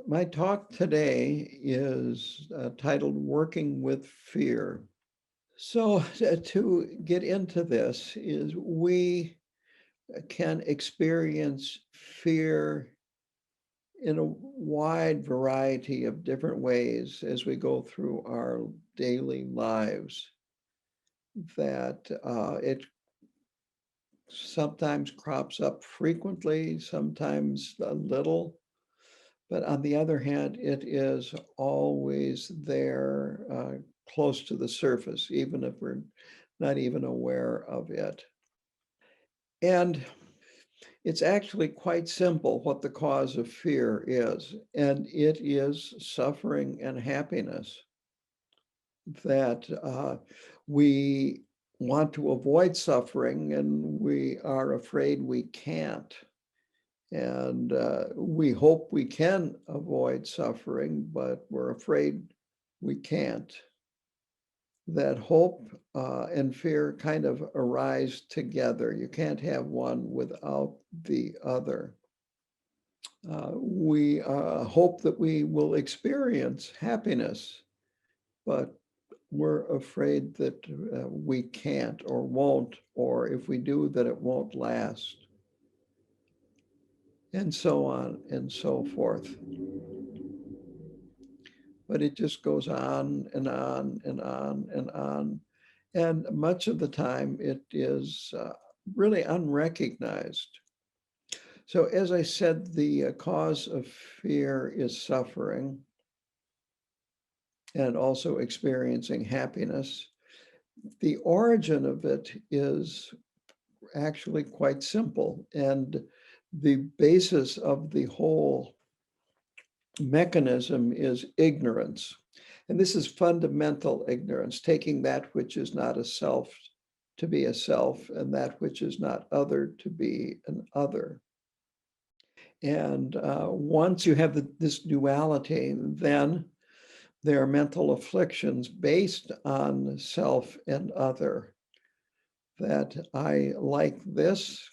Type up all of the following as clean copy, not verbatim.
My talk today is titled Working with Fear. So, to get into this, is we can experience fear in a wide variety of different ways as we go through our daily lives. That it sometimes crops up frequently, sometimes a little. But on the other hand, it is always there, close to the surface, even if we're not even aware of it. And it's actually quite simple what the cause of fear is, and it is suffering and happiness. That we want to avoid suffering and we are afraid we can't. And we hope we can avoid suffering, but we're afraid we can't. That hope and fear kind of arise together. You can't have one without the other. We hope that we will experience happiness, but we're afraid that we can't or won't, or if we do, that it won't last, and so on and so forth. But it just goes on and on and on and on. And much of the time it is really unrecognized. So, as I said, the cause of fear is suffering and also experiencing happiness. The origin of it is actually quite simple. And the basis of the whole mechanism is ignorance. And this is fundamental ignorance, taking that which is not a self to be a self, and that which is not other to be an other. And once you have this duality, then there are mental afflictions based on self and other. That I like this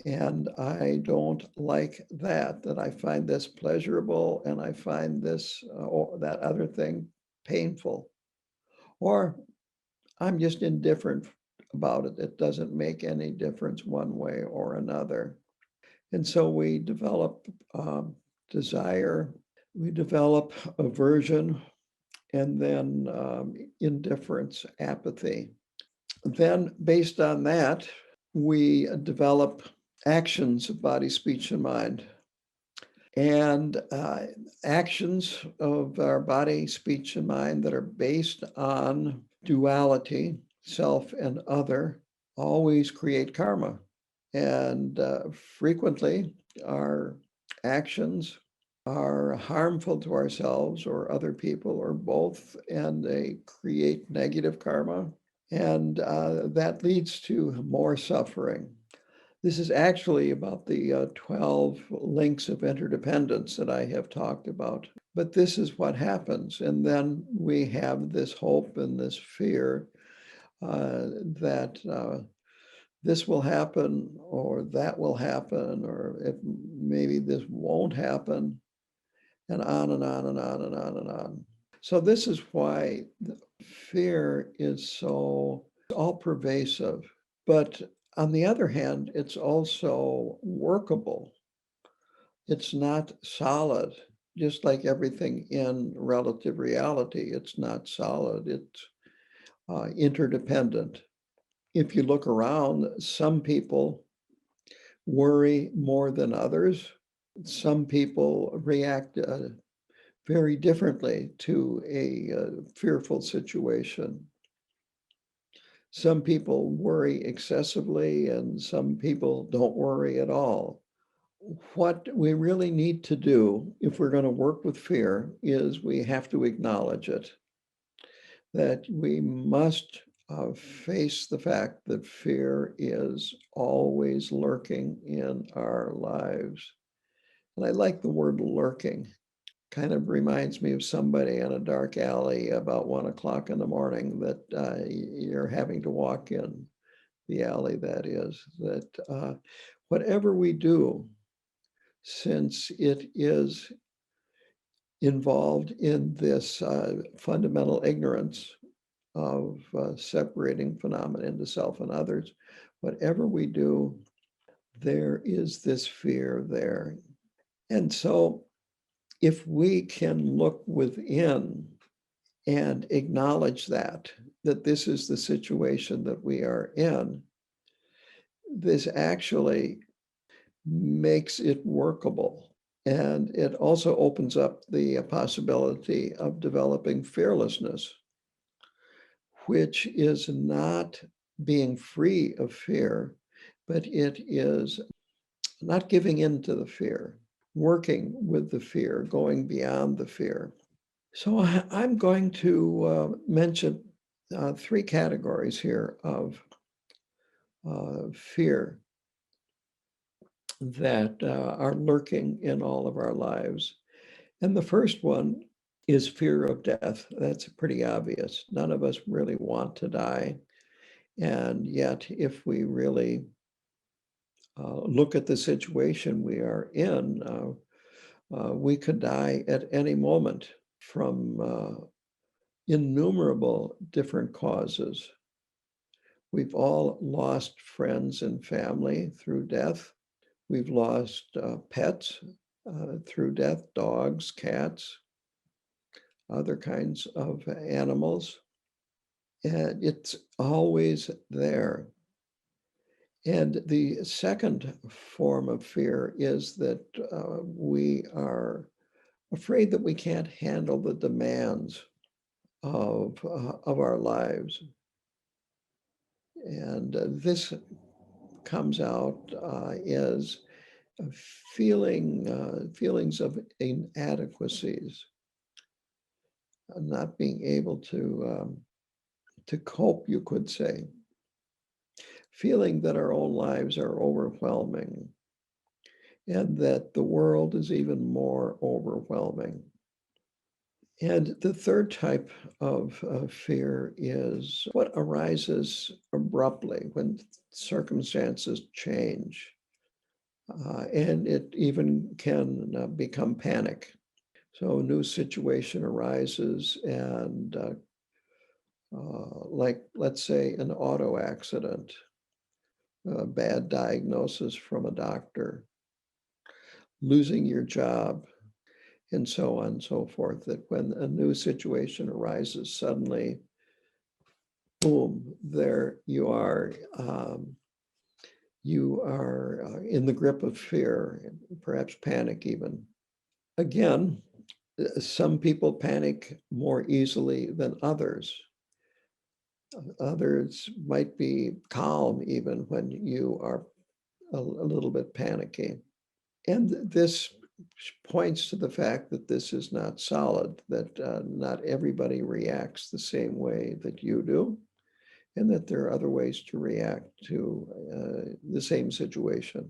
and I don't like that, that I find this pleasurable and I find this or that other thing painful, or I'm just indifferent about it. It doesn't make any difference one way or another. And so we develop desire, we develop aversion, and then indifference, apathy. Then, based on that, we develop actions of body, speech, and mind. And actions of our body, speech, and mind that are based on duality, self and other, always create karma. And frequently, our actions are harmful to ourselves or other people or both, and they create negative karma. And that leads to more suffering. This is actually about the 12 links of interdependence that I have talked about. But this is what happens. And then we have this hope and this fear that this will happen or that will happen, or maybe this won't happen, and on and on and on and on and on. So this is why fear is so all pervasive. But on the other hand, it's also workable. It's not solid, just like everything in relative reality. It's not solid, it's interdependent. If you look around, some people worry more than others. Some people react very differently to a fearful situation. Some people worry excessively, and some people don't worry at all. What we really need to do if we're going to work with fear is we have to acknowledge it, that we must face the fact that fear is always lurking in our lives. And I like the word lurking. Kind of reminds me of somebody in a dark alley about 1 o'clock in the morning that you're having to walk in the alley, that is, that whatever we do, since it is involved in this fundamental ignorance of separating phenomena into self and others, whatever we do, there is this fear there. And so if we can look within and acknowledge that this is the situation that we are in, this actually makes it workable. And it also opens up the possibility of developing fearlessness, which is not being free of fear, but it is not giving in to the fear, working with the fear, going beyond the fear. So I'm going to mention three categories here of fear that are lurking in all of our lives. And the first one is fear of death. That's pretty obvious. None of us really want to die. And yet, if we really look at the situation we are in, we could die at any moment from innumerable different causes. We've all lost friends and family through death. We've lost pets through death, dogs, cats, other kinds of animals. And it's always there. And the second form of fear is that we are afraid that we can't handle the demands of our lives. And this comes out as feelings of inadequacies, not being able to cope, you could say, feeling that our own lives are overwhelming and that the world is even more overwhelming. And the third type of fear is what arises abruptly when circumstances change. And it even can become panic. So a new situation arises and like, let's say, an auto accident, a bad diagnosis from a doctor, losing your job, and so on and so forth, that when a new situation arises, suddenly, boom, there you are. You are in the grip of fear, perhaps panic even. Again, some people panic more easily than others. Others might be calm even when you are a little bit panicky. And this points to the fact that this is not solid, that not everybody reacts the same way that you do, and that there are other ways to react to the same situation.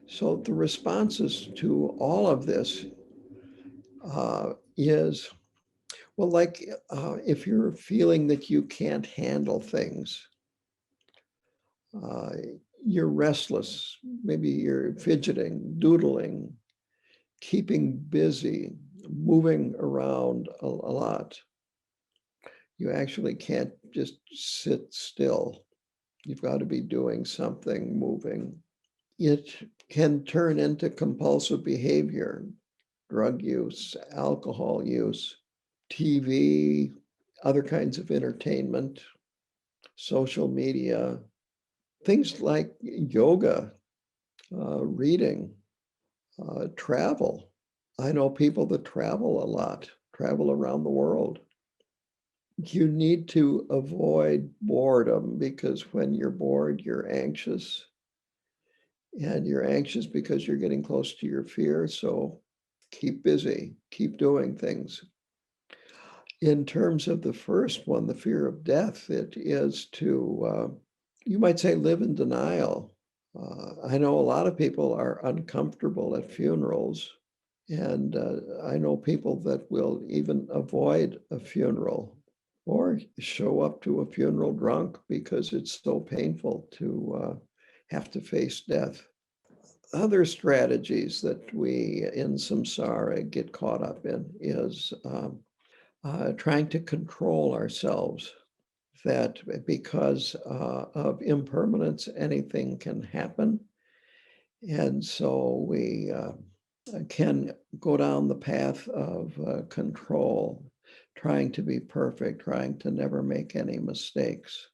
So the responses to all of this is, well, like if you're feeling that you can't handle things, uh, you're restless, maybe you're fidgeting, doodling, keeping busy, moving around a lot. You actually can't just sit still. You've got to be doing something, moving. It can turn into compulsive behavior, drug use, alcohol use, TV, other kinds of entertainment, social media, things like yoga, reading, travel. I know people that travel a lot, travel around the world. You need to avoid boredom because when you're bored, you're anxious. And you're anxious because you're getting close to your fear. So keep busy, keep doing things. In terms of the first one, the fear of death, it is to, you might say, live in denial. I know a lot of people are uncomfortable at funerals. And I know people that will even avoid a funeral or show up to a funeral drunk because it's so painful to have to face death. Other strategies that we in samsara get caught up in is trying to control ourselves, that because of impermanence, anything can happen. And so we can go down the path of control, trying to be perfect, trying to never make any mistakes.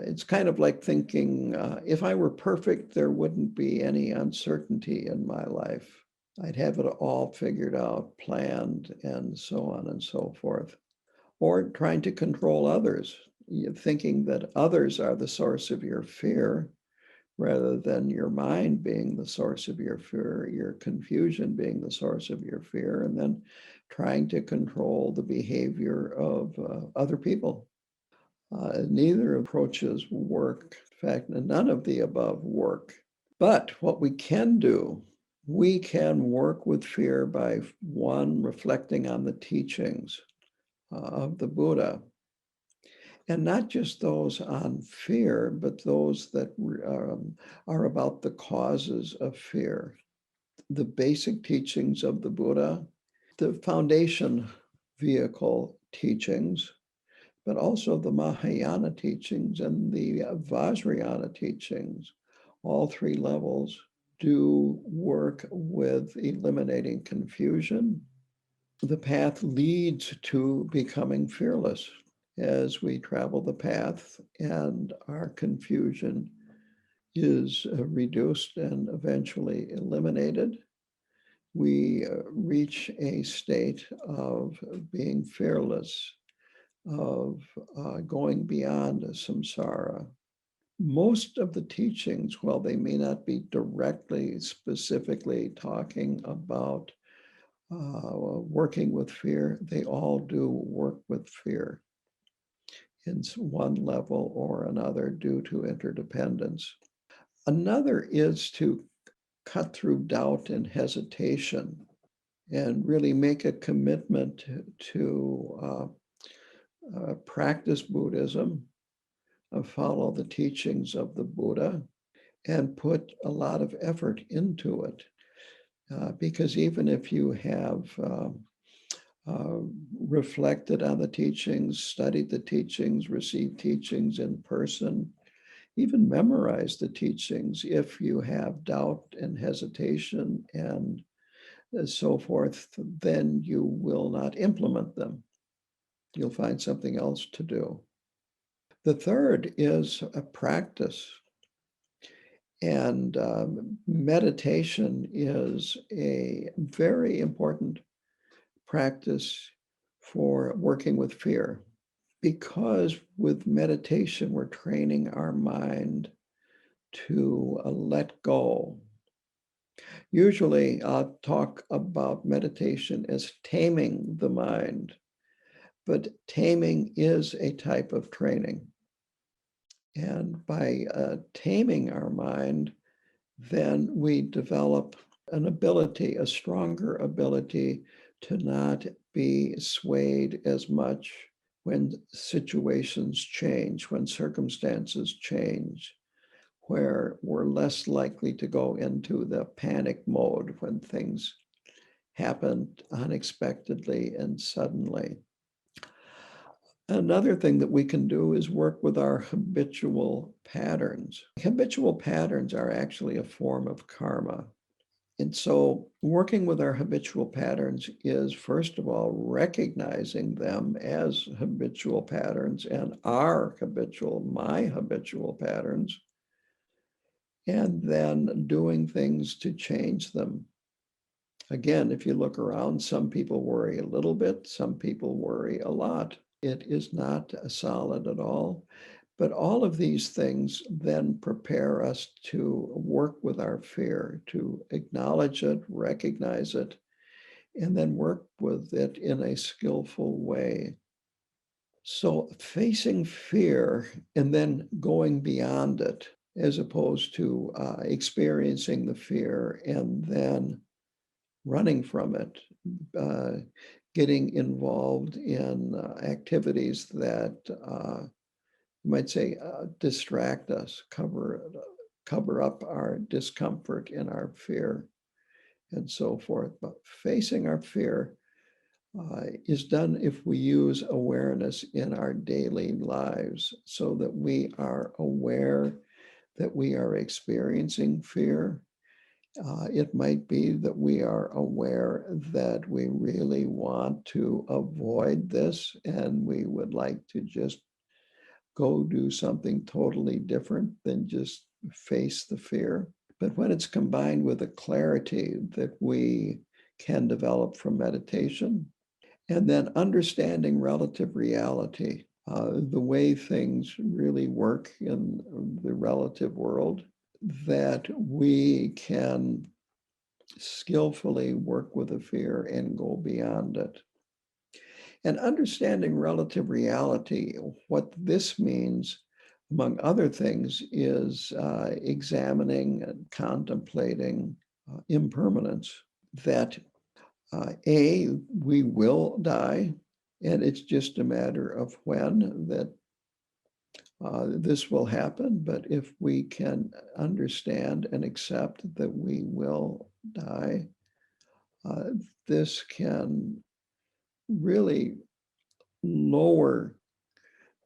It's kind of like thinking, if I were perfect, there wouldn't be any uncertainty in my life. I'd have it all figured out, planned, and so on and so forth. Or trying to control others, thinking that others are the source of your fear rather than your mind being the source of your fear, your confusion being the source of your fear, and then trying to control the behavior of other people. Neither approaches work. In fact, none of the above work. But what we can do, we can work with fear by, one, reflecting on the teachings of the Buddha, and not just those on fear, but those that are about the causes of fear. The basic teachings of the Buddha, the foundation vehicle teachings, but also the Mahayana teachings and the Vajrayana teachings. All three levels do work with eliminating confusion. The path leads to becoming fearless. As we travel the path and our confusion is reduced and eventually eliminated, we reach a state of being fearless, of going beyond samsara. Most of the teachings, while they may not be directly, specifically talking about working with fear, they all do work with fear in one level or another due to interdependence. Another is to cut through doubt and hesitation and really make a commitment to practice Buddhism, follow the teachings of the Buddha, and put a lot of effort into it. Because even if you have reflected on the teachings, studied the teachings, received teachings in person, even memorize the teachings, if you have doubt and hesitation and so forth, then you will not implement them. You'll find something else to do. The third is a practice. And meditation is a very important practice for working with fear, because with meditation, we're training our mind to let go. Usually, I'll talk about meditation as taming the mind, but taming is a type of training. And by taming our mind, then we develop an ability, a stronger ability to not be swayed as much when situations change, when circumstances change, where we're less likely to go into the panic mode when things happen unexpectedly and suddenly. Another thing that we can do is work with our habitual patterns. Habitual patterns are actually a form of karma. And so working with our habitual patterns is, first of all, recognizing them as habitual patterns and my habitual patterns, and then doing things to change them. Again, if you look around, some people worry a little bit, some people worry a lot. It is not solid at all. But all of these things then prepare us to work with our fear, to acknowledge it, recognize it, and then work with it in a skillful way. So facing fear and then going beyond it, as opposed to experiencing the fear and then running from it, getting involved in activities that you might say distract us, cover cover up our discomfort and our fear and so forth. But facing our fear is done if we use awareness in our daily lives so that we are aware that we are experiencing fear. It might be that we are aware that we really want to avoid this and we would like to just go do something totally different than just face the fear. But when it's combined with a clarity that we can develop from meditation, and then understanding relative reality, the way things really work in the relative world, that we can skillfully work with the fear and go beyond it. And understanding relative reality, what this means, among other things, is examining and contemplating impermanence, that we will die, and it's just a matter of when that this will happen. But if we can understand and accept that we will die, this can really lower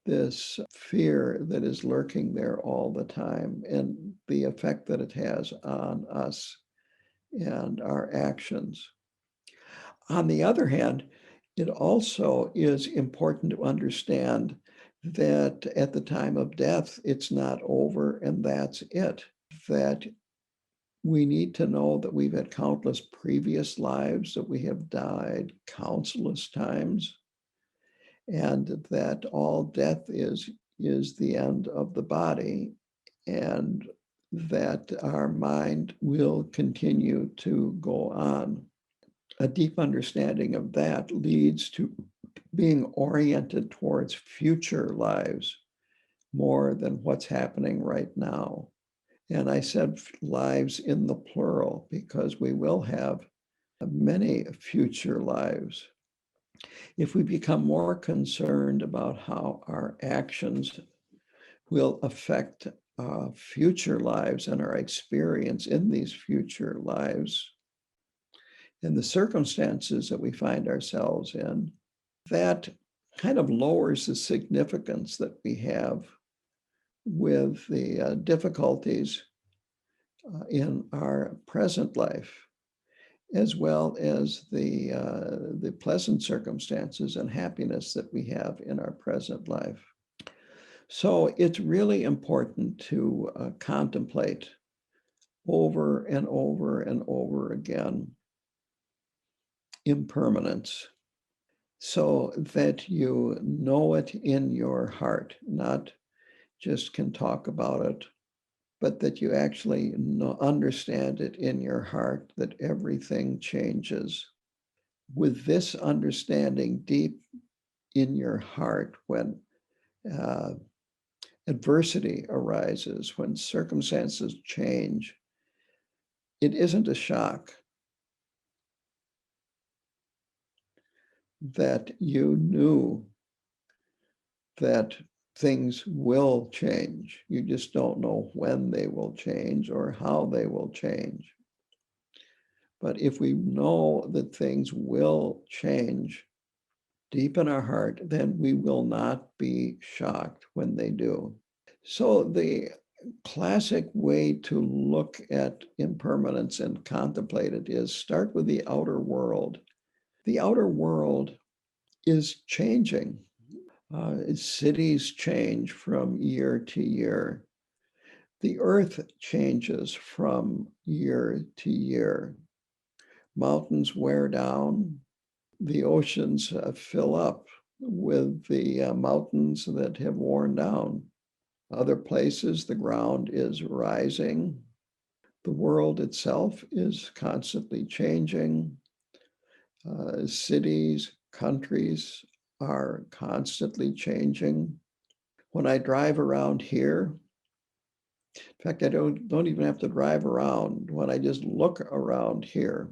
this fear that is lurking there all the time and the effect that it has on us and our actions. On the other hand, it also is important to understand that at the time of death, it's not over and that's it. That we need to know that we've had countless previous lives, that we have died countless times, and that all death is the end of the body, and that our mind will continue to go on. A deep understanding of that leads to being oriented towards future lives more than what's happening right now. And I said lives in the plural because we will have many future lives. If we become more concerned about how our actions will affect future lives and our experience in these future lives, and the circumstances that we find ourselves in, that kind of lowers the significance that we have with the difficulties in our present life, as well as the pleasant circumstances and happiness that we have in our present life. So it's really important to contemplate over and over and over again impermanence, so that you know it in your heart, not just can talk about it, but that you actually understand it in your heart, that everything changes. With this understanding deep in your heart, when adversity arises, when circumstances change, it isn't a shock. That you knew that things will change. You just don't know when they will change or how they will change. But if we know that things will change deep in our heart, then we will not be shocked when they do. So the classic way to look at impermanence and contemplate it is start with the outer world. The outer world is changing. Cities change from year to year. The earth changes from year to year. Mountains wear down. The oceans fill up with the mountains that have worn down. Other places, the ground is rising. The world itself is constantly changing. Cities, countries are constantly changing. When I drive around here, in fact, I don't even have to drive around. When I just look around here,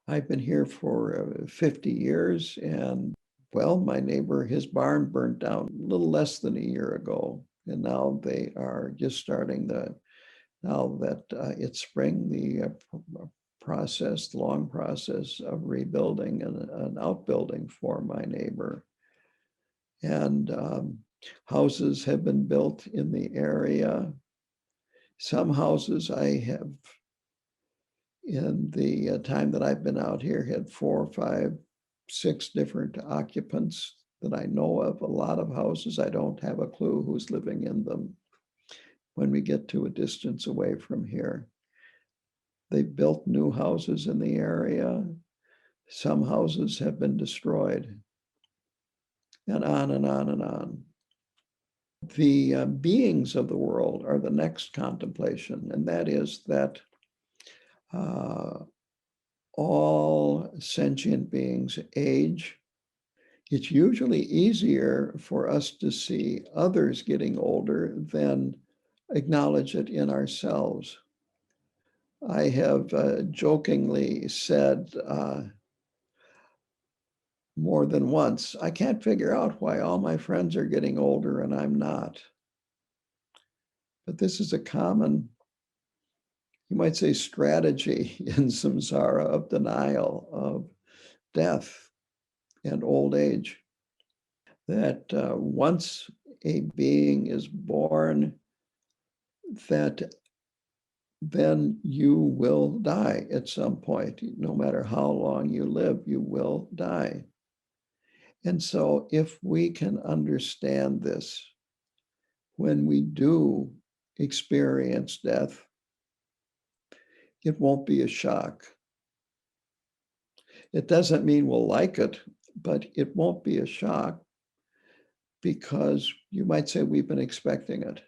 I've been here for 50 years, and well, my neighbor, his barn burnt down a little less than a year ago, and now they are just starting the Now that it's spring, the the long process of rebuilding an outbuilding for my neighbor. And houses have been built in the area. Some houses I have, in the time that I've been out here, had 4, 5, 6 different occupants that I know of. A lot of houses, I don't have a clue who's living in them when we get to a distance away from here. They built new houses in the area. Some houses have been destroyed, and on and on and on. The beings of the world are the next contemplation, and that is that all sentient beings age. It's usually easier for us to see others getting older than acknowledge it in ourselves. I have jokingly said more than once, I can't figure out why all my friends are getting older and I'm not. But this is a common, you might say, strategy in samsara of denial of death and old age. That once a being is born, that then you will die at some point. No matter how long you live, you will die. And so if we can understand this, when we do experience death, it won't be a shock. It doesn't mean we'll like it, but it won't be a shock because you might say we've been expecting it.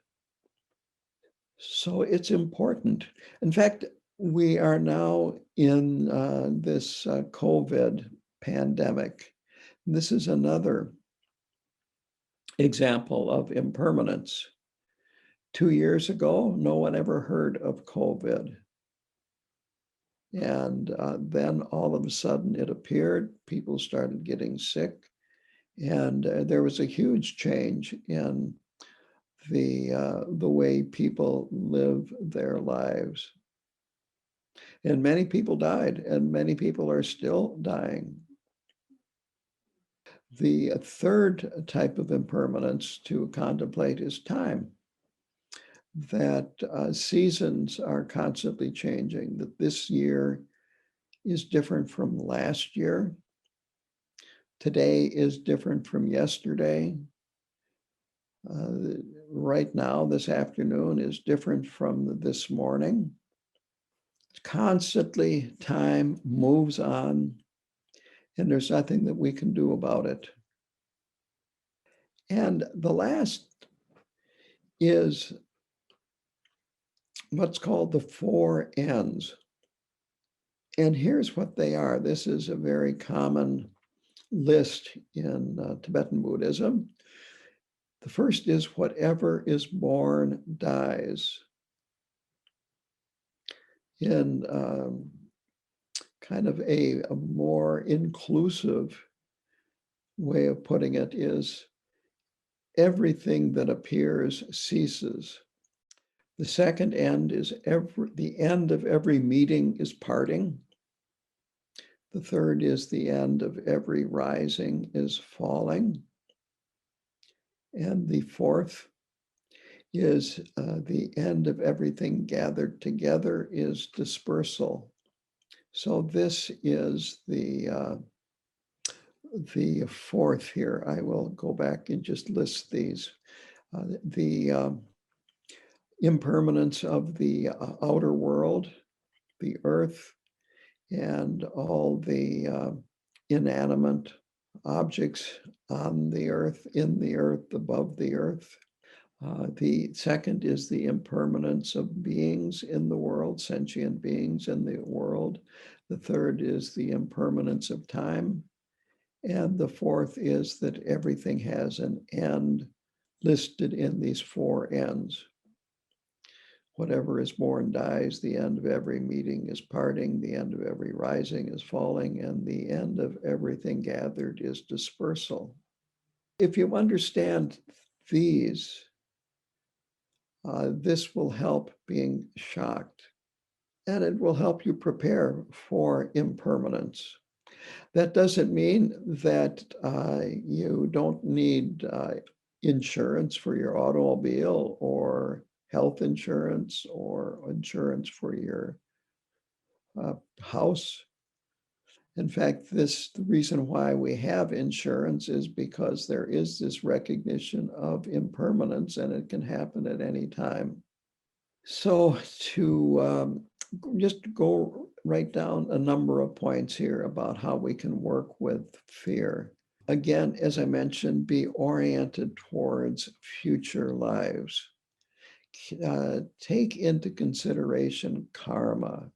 So it's important. In fact, we are now in this COVID pandemic. This is another example of impermanence. 2 years ago, no one ever heard of COVID. And then all of a sudden it appeared, people started getting sick, and there was a huge change in the way people live their lives. And many people died, and many people are still dying. The third type of impermanence to contemplate is time. That seasons are constantly changing, that this year is different from last year. Today is different from yesterday. Right now, this afternoon is different from this morning. Constantly, time moves on, and there's nothing that we can do about it. And the last is what's called the 4 Ns. And here's what they are. This is a very common list in Tibetan Buddhism. The first is whatever is born dies. In kind of a more inclusive way of putting it is everything that appears ceases. The second end is the end of every meeting is parting. The third is the end of every rising is falling. And the fourth is the end of everything gathered together is dispersal. So this is the fourth here. I will go back and just list these. The impermanence of the outer world, the earth, and all the inanimate objects on the earth, in the earth, above the earth. The second is the impermanence of beings in the world, sentient beings in the world. The third is the impermanence of time. And the fourth is that everything has an end listed in these 4 Ns. Whatever is born dies, the end of every meeting is parting, the end of every rising is falling, and the end of everything gathered is dispersal. If you understand these, This will help being shocked, and it will help you prepare for impermanence. That doesn't mean that you don't need insurance for your automobile or health insurance or insurance for your house. In fact, the reason why we have insurance is because there is this recognition of impermanence, and it can happen at any time. So to just go write down a number of points here about how we can work with fear. Again, as I mentioned, be oriented towards future lives. Take into consideration karma.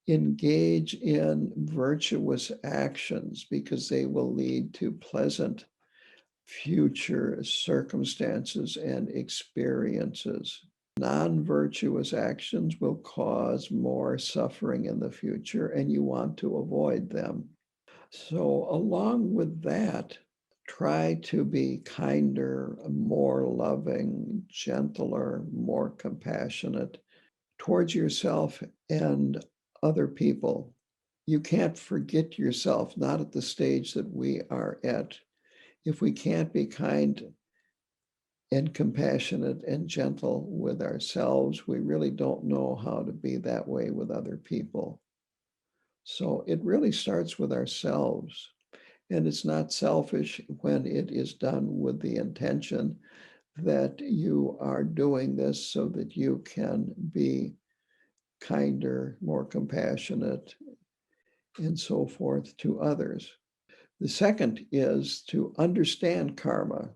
Engage in virtuous actions because they will lead to pleasant future circumstances and experiences. Non-virtuous actions will cause more suffering in the future, and you want to avoid them. So, along with that, try to be kinder, more loving, gentler, more compassionate towards yourself and other people. You can't forget yourself, not at the stage that we are at. If we can't be kind and compassionate and gentle with ourselves, we really don't know how to be that way with other people. So it really starts with ourselves. And it's not selfish when it is done with the intention that you are doing this so that you can be kinder, more compassionate, and so forth to others. The second is to understand karma,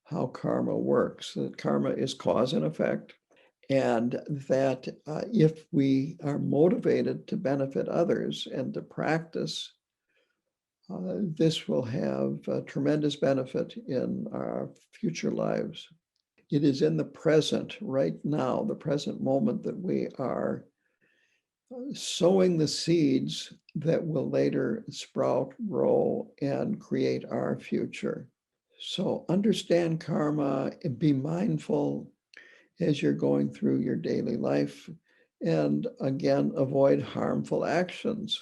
how karma works, that karma is cause and effect, and that if we are motivated to benefit others and to practice, this will have a tremendous benefit in our future lives. It is in the present, right now, the present moment, that we are sowing the seeds that will later sprout, grow, and create our future. So understand karma and be mindful as you're going through your daily life. And again, avoid harmful actions.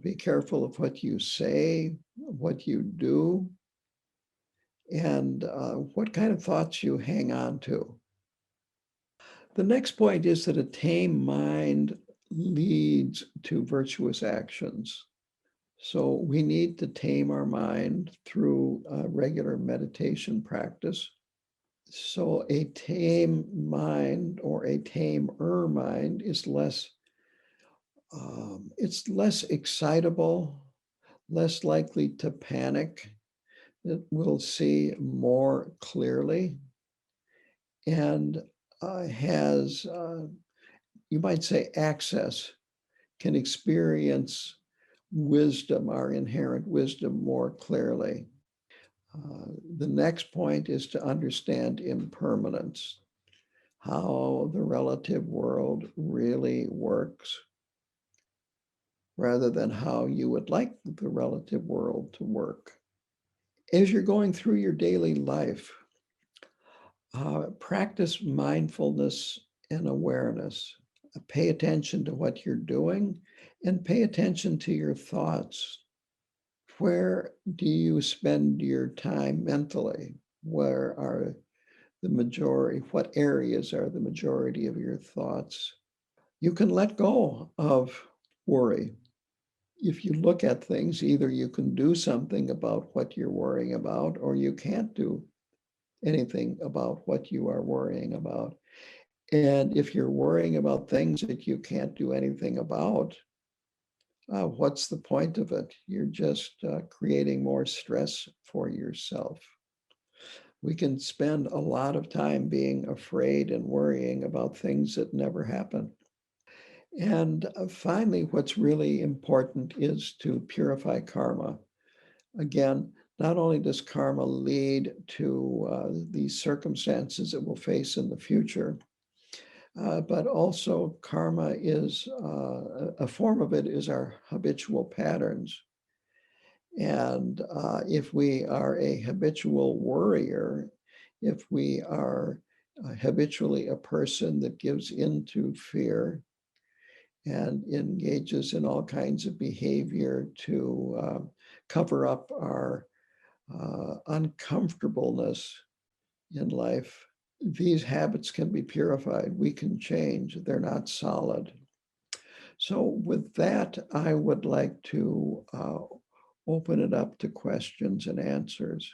Be careful of what you say, what you do, and what kind of thoughts you hang on to. The next point is that a tame mind leads to virtuous actions. So we need to tame our mind through regular meditation practice. So a tame mind or a tamer mind is it's less excitable, less likely to panic. It will see more clearly and has, you might say, access, can experience wisdom, our inherent wisdom, more clearly. The next point is to understand impermanence, how the relative world really works, rather than how you would like the relative world to work. As you're going through your daily life, practice mindfulness and awareness. Pay attention to what you're doing and pay attention to your thoughts. Where do you spend your time mentally? Where are the majority, what areas are the majority of your thoughts? You can let go of worry. If you look at things, either you can do something about what you're worrying about, or you can't do anything about what you are worrying about. And if you're worrying about things that you can't do anything about, what's the point of it? You're just creating more stress for yourself. We can spend a lot of time being afraid and worrying about things that never happen. And finally, what's really important is to purify karma. Again, not only does karma lead to these circumstances that we'll face in the future, but also karma is, a form of it is our habitual patterns. And if we are a habitual worrier, if we are habitually a person that gives into fear and engages in all kinds of behavior to cover up our uncomfortableness in life. These habits can be purified. We can change. They're not solid. So with that, I would like to open it up to questions and answers.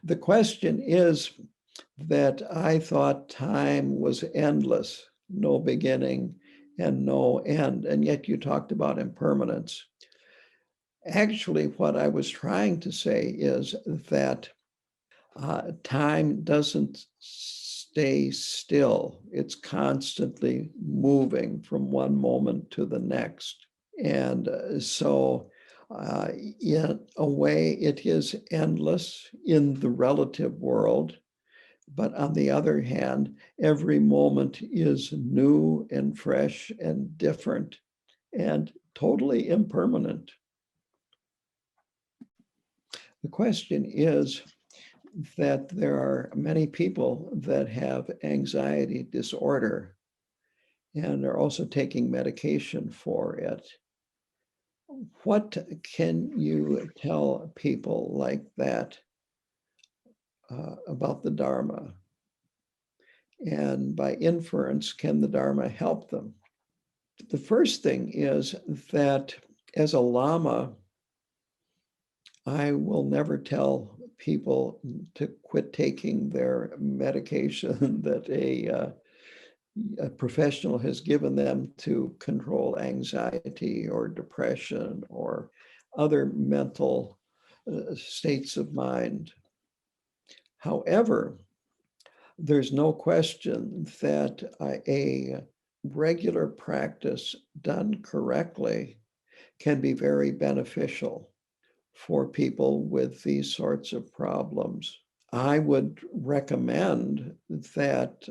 The question is that I thought time was endless, no beginning and no end, and yet you talked about impermanence. Actually, what I was trying to say is that time doesn't stay still. It's constantly moving from one moment to the next. And so in a way, it is endless in the relative world. But on the other hand, every moment is new and fresh and different and totally impermanent. The question is that there are many people that have anxiety disorder and are also taking medication for it. What can you tell people like that about the Dharma? And by inference, can the Dharma help them? The first thing is that as a Lama, I will never tell people to quit taking their medication that a professional has given them to control anxiety or depression or other mental states of mind. However, there's no question that a regular practice done correctly can be very beneficial for people with these sorts of problems. I would recommend that,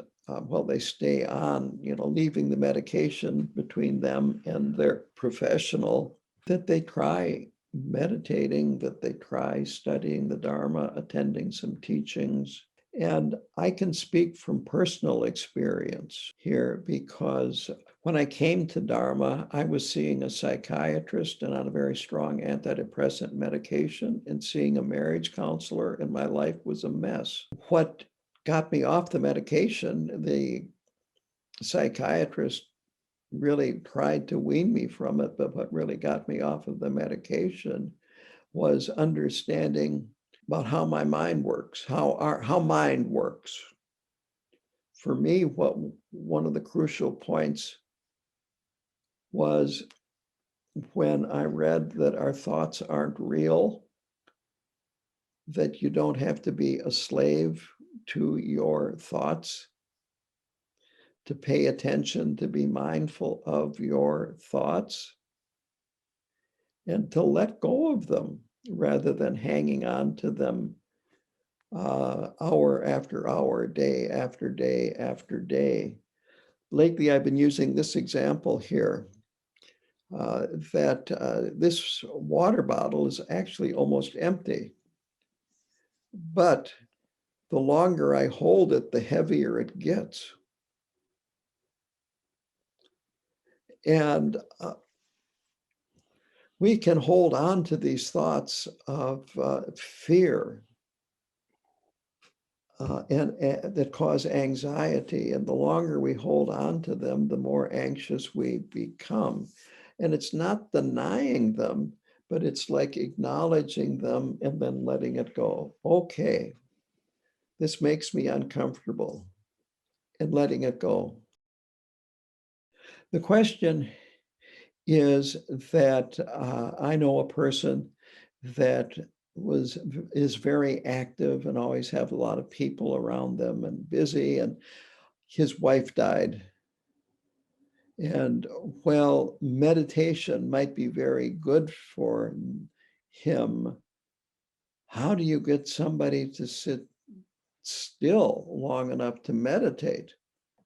they stay on, leaving the medication between them and their professional, that they try meditating, that they try studying the Dharma, attending some teachings. And I can speak from personal experience here because when I came to Dharma, I was seeing a psychiatrist and on a very strong antidepressant medication and seeing a marriage counselor, and my life was a mess. What got me off the medication, the psychiatrist really tried to wean me from it, but what really got me off of the medication was understanding about how my mind works, how mind works. For me, one of the crucial points was when I read that our thoughts aren't real, that you don't have to be a slave to your thoughts, to pay attention, to be mindful of your thoughts, and to let go of them rather than hanging on to them hour after hour, day after day after day. Lately, I've been using this example here, that this water bottle is actually almost empty. But the longer I hold it, the heavier it gets. And we can hold on to these thoughts of fear and that cause anxiety. And the longer we hold on to them, the more anxious we become. And it's not denying them, but it's like acknowledging them and then letting it go. Okay, this makes me uncomfortable, and letting it go. The question is that I know a person that is very active and always have a lot of people around them and busy, and his wife died. And while meditation might be very good for him, how do you get somebody to sit still long enough to meditate?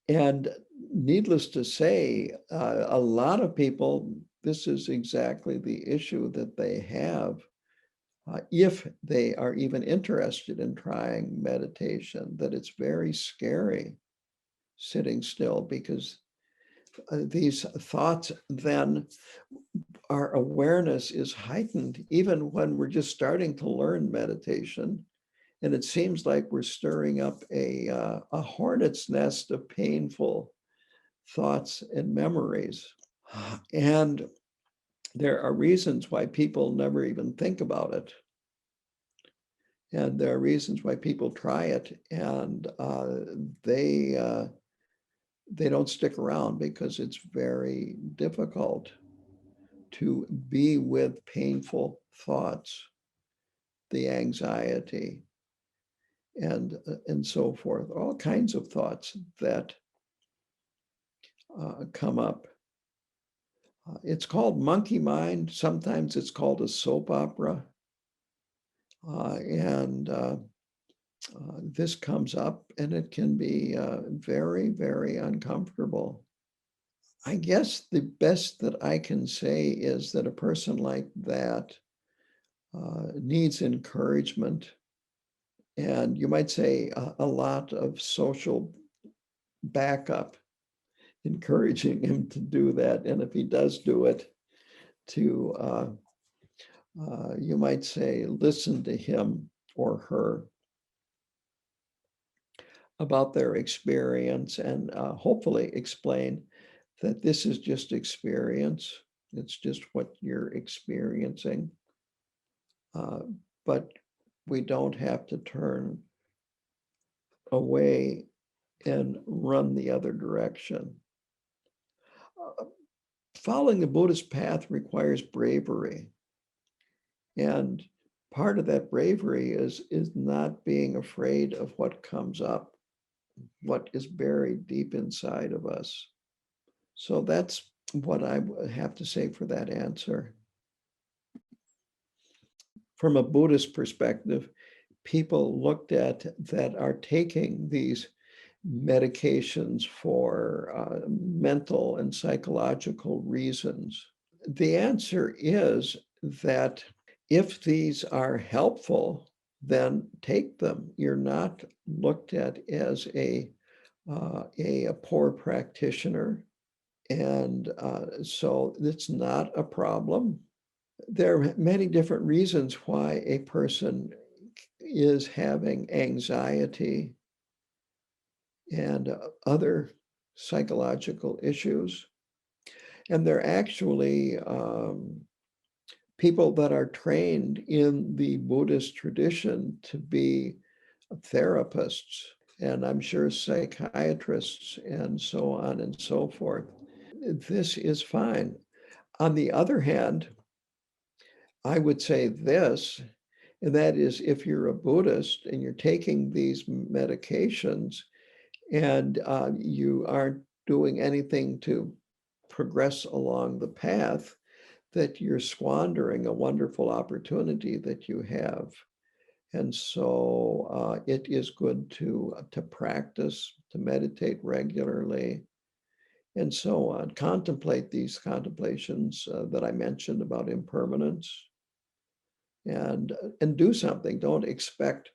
And needless to say, a lot of people, this is exactly the issue that they have. if they are even interested in trying meditation, that it's very scary sitting still, because these thoughts, then our awareness is heightened even when we're just starting to learn meditation. And it seems like we're stirring up a hornet's nest of painful thoughts and memories. And there are reasons why people never even think about it. And there are reasons why people try it, and they don't stick around, because it's very difficult to be with painful thoughts, the anxiety, and so forth, all kinds of thoughts that come up. It's called monkey mind. Sometimes it's called a soap opera. And this comes up, and it can be very, very uncomfortable. I guess the best that I can say is that a person like that needs encouragement, and you might say a lot of social backup, encouraging him to do that. And if he does do it, to you might say, listen to him or her about their experience, and hopefully explain that this is just experience. It's just what you're experiencing. But we don't have to turn away and run the other direction. Following the Buddhist path requires bravery. And part of that bravery is not being afraid of what comes up, what is buried deep inside of us. So that's what I have to say for that answer. From a Buddhist perspective, people looked at that are taking these medications for mental and psychological reasons. The answer is that if these are helpful, then take them. You're not looked at as a poor practitioner. And so it's not a problem. There are many different reasons why a person is having anxiety and other psychological issues. And they're actually people that are trained in the Buddhist tradition to be therapists, and I'm sure psychiatrists, and so on and so forth. This is fine. On the other hand, I would say this, and that is, if you're a Buddhist and you're taking these medications, and you aren't doing anything to progress along the path, that you're squandering a wonderful opportunity that you have. And so it is good to practice, to meditate regularly, and so on. Contemplate these contemplations that I mentioned about impermanence, and do something. Don't expect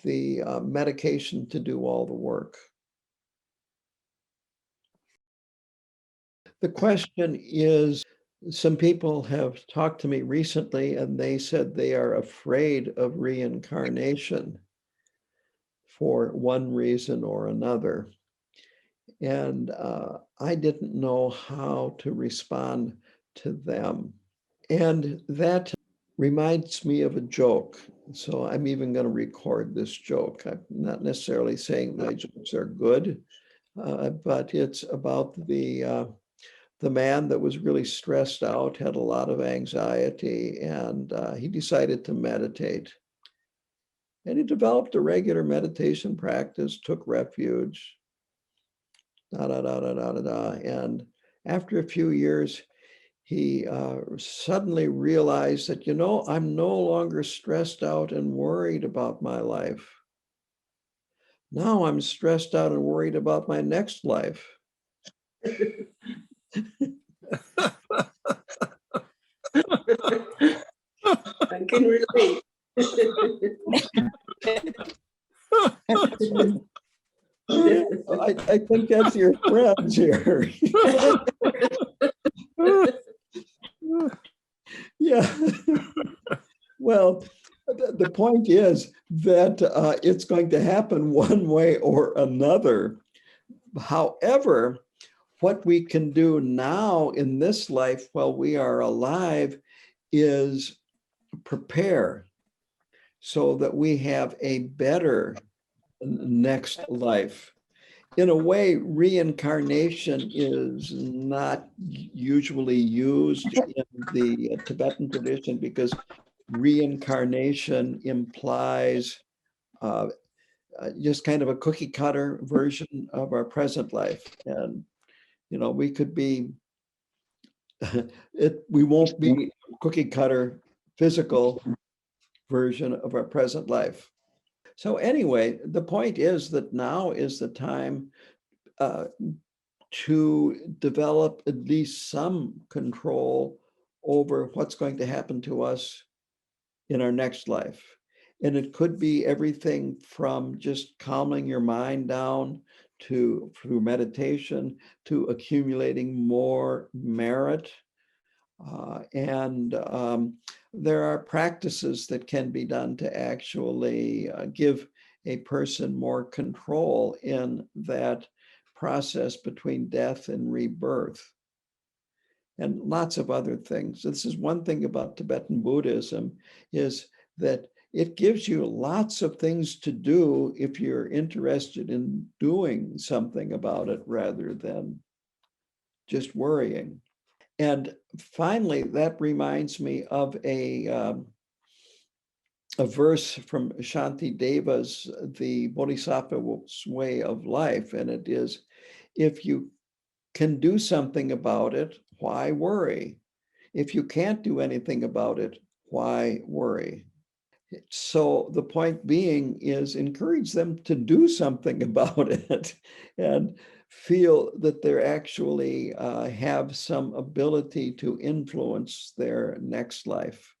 the medication to do all the work. The question is, some people have talked to me recently, and they said they are afraid of reincarnation for one reason or another. And I didn't know how to respond to them. And that reminds me of a joke. So I'm even going to record this joke. I'm not necessarily saying my jokes are good, but it's about the man that was really stressed out, had a lot of anxiety, and he decided to meditate. And he developed a regular meditation practice, took refuge, and after a few years, he suddenly realized that, I'm no longer stressed out and worried about my life. Now I'm stressed out and worried about my next life. Thank can relate. I think that's your friends here. Yeah. Well, the point is that it's going to happen one way or another. However, what we can do now in this life while we are alive is prepare so that we have a better next life. In a way, reincarnation is not usually used in the Tibetan tradition because reincarnation implies just kind of a cookie cutter version of our present life. And, we could be, we won't be cookie cutter physical version of our present life. So anyway, the point is that now is the time to develop at least some control over what's going to happen to us in our next life. And it could be everything from just calming your mind down to through meditation to accumulating more merit. And there are practices that can be done to actually give a person more control in that process between death and rebirth, and lots of other things. This is one thing about Tibetan Buddhism, is that it gives you lots of things to do if you're interested in doing something about it rather than just worrying. And finally, that reminds me of a verse from Shanti Deva's The Bodhisattva's Way of Life, and it is, if you can do something about it, why worry? If you can't do anything about it, why worry? So the point being is encourage them to do something about it and feel that they actually have some ability to influence their next life.